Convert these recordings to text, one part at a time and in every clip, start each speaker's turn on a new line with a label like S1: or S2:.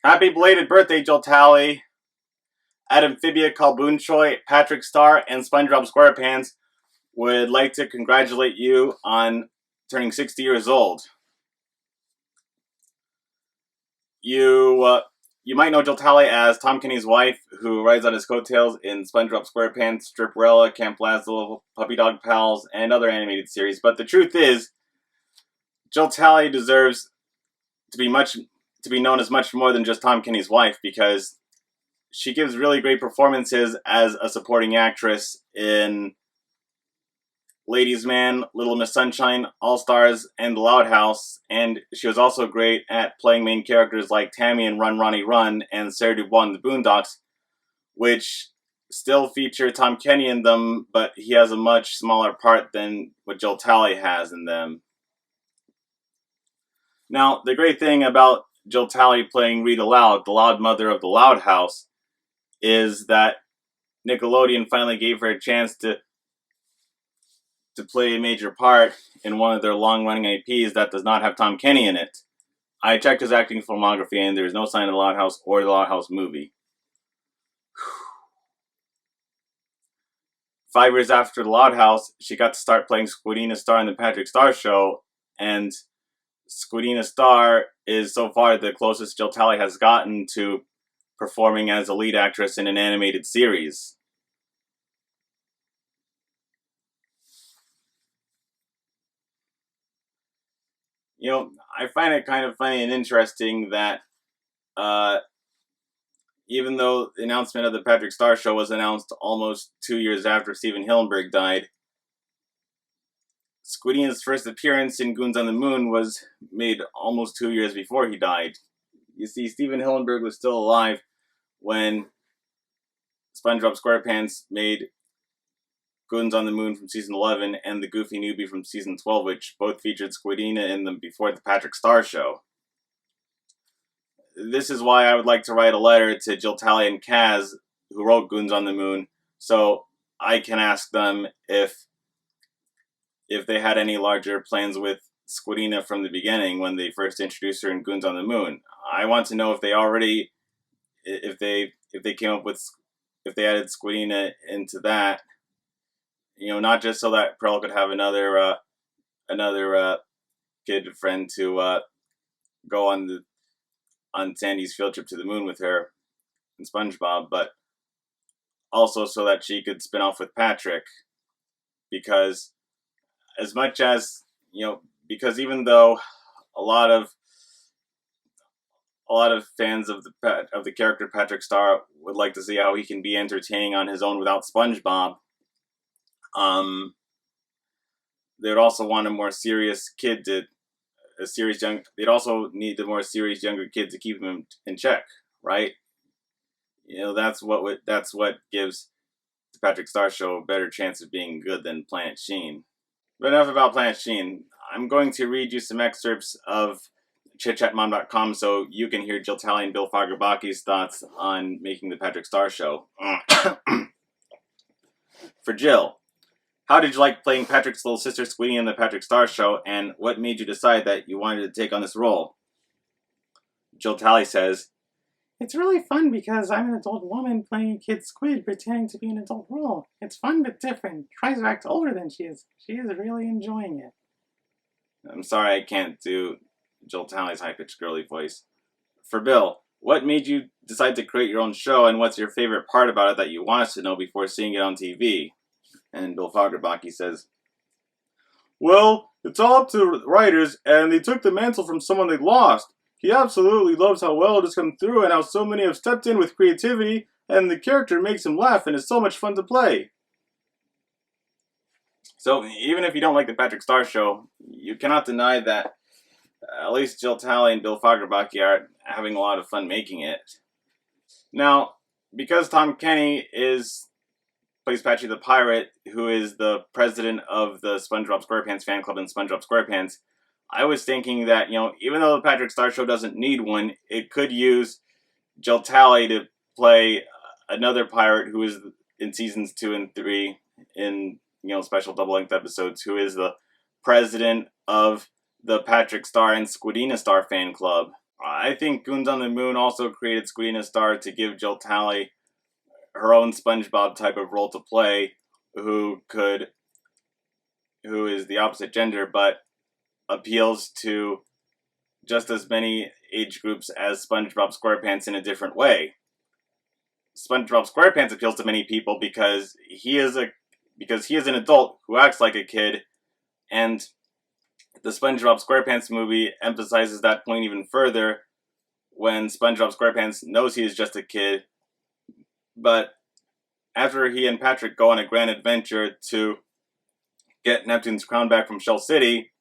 S1: Happy belated birthday, Jill Talley. At Amphibia Kalboonchoy, Patrick Star, and Spongebob Squarepants would like to congratulate you on turning 60 years old. You might know Jill Talley as Tom Kenny's wife, who rides on his coattails in Spongebob Squarepants, Stripperella, Camp Lazlo, Puppy Dog Pals, and other animated series. But the truth is, Jill Talley deserves to be known as much more than just Tom Kenny's wife, because she gives really great performances as a supporting actress in Ladies Man, Little Miss Sunshine, All Stars, and The Loud House, and she was also great at playing main characters like Tammy in Run Ronnie Run and Sarah Dubois in The Boondocks, which still feature Tom Kenny in them, but he has a much smaller part than what Jill Talley has in them. Now, the great thing about Jill Talley playing Rita Loud, the loud mother of The Loud House, is that Nickelodeon finally gave her a chance to play a major part in one of their long-running IPs that does not have Tom Kenny in it. I checked his acting filmography and there's no sign of The Loud House or The Loud House movie. 5 years after The Loud House, she got to start playing Squidina Star in the Patrick Star Show, and Squidina Star is so far the closest Jill Talley has gotten to performing as a lead actress in an animated series. You know, I find it kind of funny and interesting that even though the announcement of the Patrick Star Show was announced almost 2 years after Stephen Hillenburg died, Squidina's first appearance in Goons on the Moon was made almost 2 years before he died. You see, Stephen Hillenburg was still alive when SpongeBob Squarepants made Goons on the Moon from Season 11 and The Goofy Newbie from Season 12, which both featured Squidina in them before the Patrick Star Show. This is why I would like to write a letter to Jill Talley and Kaz, who wrote Goons on the Moon, so I can ask them if they had any larger plans with Squidina from the beginning when they first introduced her in Goons on the Moon. I want to know if they came up with, if they added Squidina into that. You know, not just so that Pearl could have another kid friend to go on Sandy's field trip to the moon with her and SpongeBob, but also so that she could spin off with Patrick. Because as much as, you know, because even though a lot of fans of the character Patrick Star would like to see how he can be entertaining on his own without SpongeBob, they'd also want a more serious kid they'd also need a more serious younger kid to keep him in check, right? You know, that's what gives the Patrick Star Show a better chance of being good than Planet Sheen. But enough about Planet Sheen. I'm going to read you some excerpts of chitchatmom.com so you can hear Jill Talley and Bill Fagerbaki's thoughts on making the Patrick Star Show. For Jill, how did you like playing Patrick's little sister Squidina in the Patrick Star Show, and what made you decide that you wanted to take on this role? Jill Talley says, "It's really fun because I'm an adult woman playing a kid squid pretending to be an adult role. It's fun but different. Tries to act older than she is. She is really enjoying it." I'm sorry I can't do Jill Talley's high-pitched girly voice. For Bill, what made you decide to create your own show, and what's your favorite part about it that you want us to know before seeing it on TV? And Bill Fagerbaki says, "Well, it's all up to the writers, and they took the mantle from someone they lost. He absolutely loves how well it has come through and how so many have stepped in with creativity, and the character makes him laugh and is so much fun to play." So even if you don't like the Patrick Star Show, you cannot deny that at least Jill Talley and Bill Fagerbaki are having a lot of fun making it. Now, because Tom Kenny plays Patchy the Pirate, who is the president of the SpongeBob Squarepants fan club in SpongeBob Squarepants, I was thinking that, you know, even though the Patrick Star Show doesn't need one, it could use Jill Talley to play another pirate who is in seasons 2 and 3 in, you know, special double-length episodes, who is the president of the Patrick Star and Squidina Star fan club. I think Goons on the Moon also created Squidina Star to give Jill Talley her own SpongeBob type of role to play, who is the opposite gender, but appeals to just as many age groups as SpongeBob SquarePants in a different way. SpongeBob SquarePants appeals to many people because he is an adult who acts like a kid, and the SpongeBob SquarePants movie emphasizes that point even further when SpongeBob SquarePants knows he is just a kid, but after he and Patrick go on a grand adventure to get Neptune's crown back from Shell City,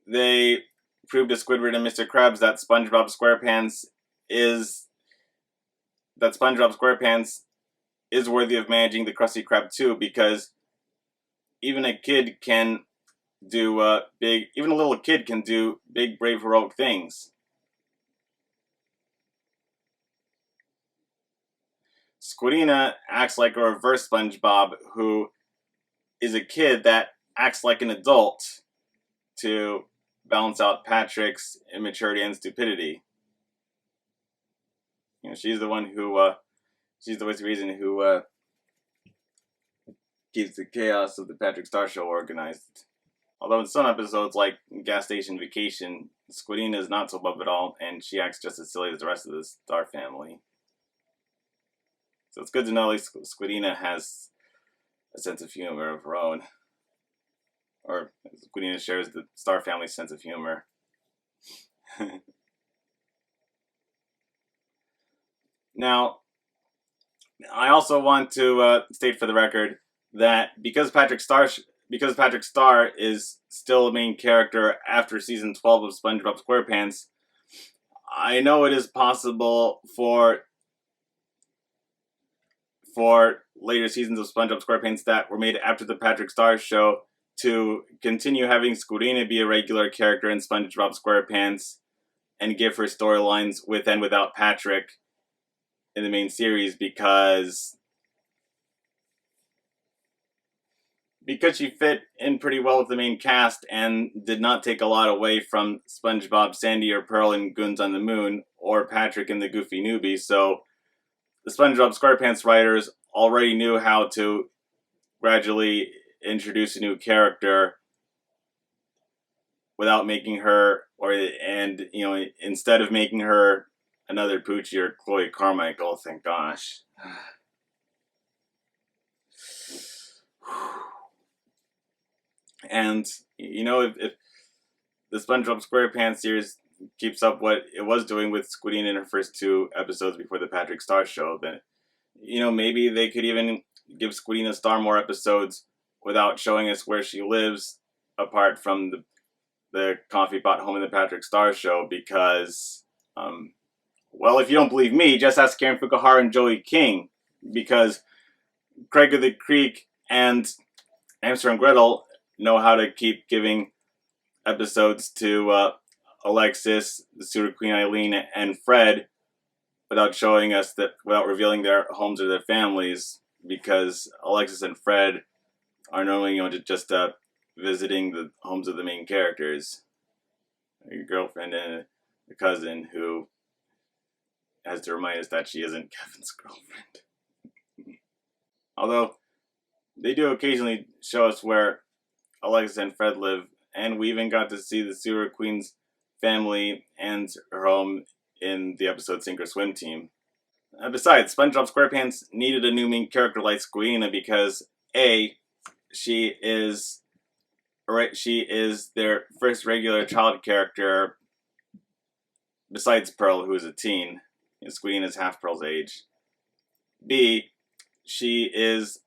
S1: they prove to Squidward and Mr. Krabs that SpongeBob SquarePants is worthy of managing the Krusty Krab too, because even a kid can even a little kid can do big, brave, heroic things. Squidina acts like a reverse SpongeBob, who is a kid that acts like an adult to balance out Patrick's immaturity and stupidity. She's the one who, she's the reason who keeps the chaos of the Patrick Star Show organized. Although in some episodes, like Gas Station Vacation, Squidina is not so above it all, and she acts just as silly as the rest of the Star family. So it's good to know at least Squidina has a sense of humor of her own. Or Squidina shares the Star family's sense of humor. Now, I also want to state for the record that because Patrick Star is still a main character after season 12 of SpongeBob SquarePants, I know it is possible for later seasons of SpongeBob SquarePants that were made after the Patrick Star show to continue having Squidina be a regular character in SpongeBob SquarePants and give her storylines with and without Patrick in the main series because she fit in pretty well with the main cast and did not take a lot away from SpongeBob, Sandy, or Pearl in Goons on the Moon, or Patrick in the Goofy Newbie, so the SpongeBob SquarePants writers already knew how to gradually introduce a new character without making her, instead of making her another Poochie or Chloe Carmichael, thank gosh. And, if the SpongeBob SquarePants series keeps up what it was doing with Squidina in her first 2 episodes before the Patrick Star show, then, maybe they could even give Squidina Star more episodes without showing us where she lives, apart from the coffee pot home in the Patrick Star show, because, if you don't believe me, just ask Karen Fukuhara and Joey King, because Craig of the Creek and Hamster and Gretel know how to keep giving episodes to Alexis, the Sewer Queen Eileen, and Fred without revealing their homes or their families, because Alexis and Fred are normally just visiting the homes of the main characters. Your girlfriend and a cousin who has to remind us that she isn't Kevin's girlfriend. Although they do occasionally show us where Alexis and Fred live, and we even got to see the Sewer Queen's family and her home in the episode Sink or Swim Team. Besides, SpongeBob SquarePants needed a new main character like Squidina because A, she is their first regular child character besides Pearl, who is a teen. Squidina is half Pearl's age. B, Squidina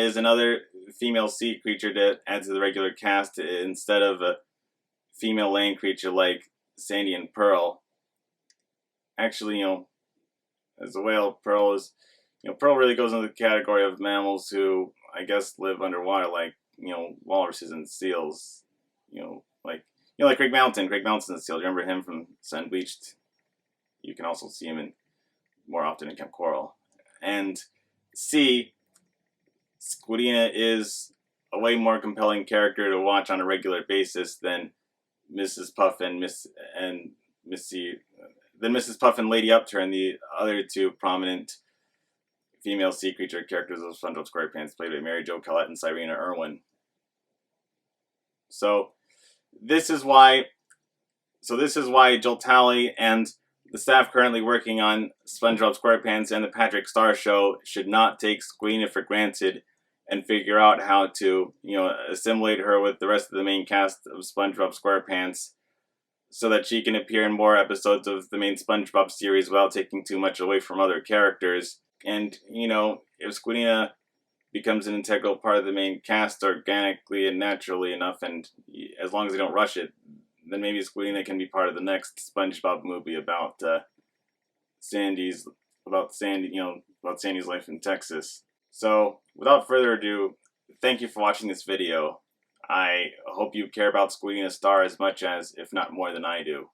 S1: is another female sea creature to add to the regular cast instead of a female land creature like Sandy and Pearl. Actually, as a whale, Pearl really goes into the category of mammals who, I guess, live underwater, like, walruses and seals. Like Craig Mountain. Craig Mountain's a seal. Do you remember him from Sun Bleached? You can also see him more often in Camp Coral. And C, Squidina is a way more compelling character to watch on a regular basis than Mrs. Puff and Missy, then Mrs. Puff and Lady Upturn, the other two prominent female sea creature characters of SpongeBob SquarePants, played by Mary Jo Collette and Cyrena Irwin. So this is why Jill Talley and the staff currently working on SpongeBob SquarePants and the Patrick Star Show should not take Squidina for granted and figure out how to, assimilate her with the rest of the main cast of SpongeBob SquarePants so that she can appear in more episodes of the main SpongeBob series without taking too much away from other characters. And, if Squidina becomes an integral part of the main cast organically and naturally enough, and as long as they don't rush it, then maybe Squidina can be part of the next SpongeBob movie about Sandy's life in Texas. So, without further ado, thank you for watching this video. I hope you care about Squidina Star as much as, if not more than I do.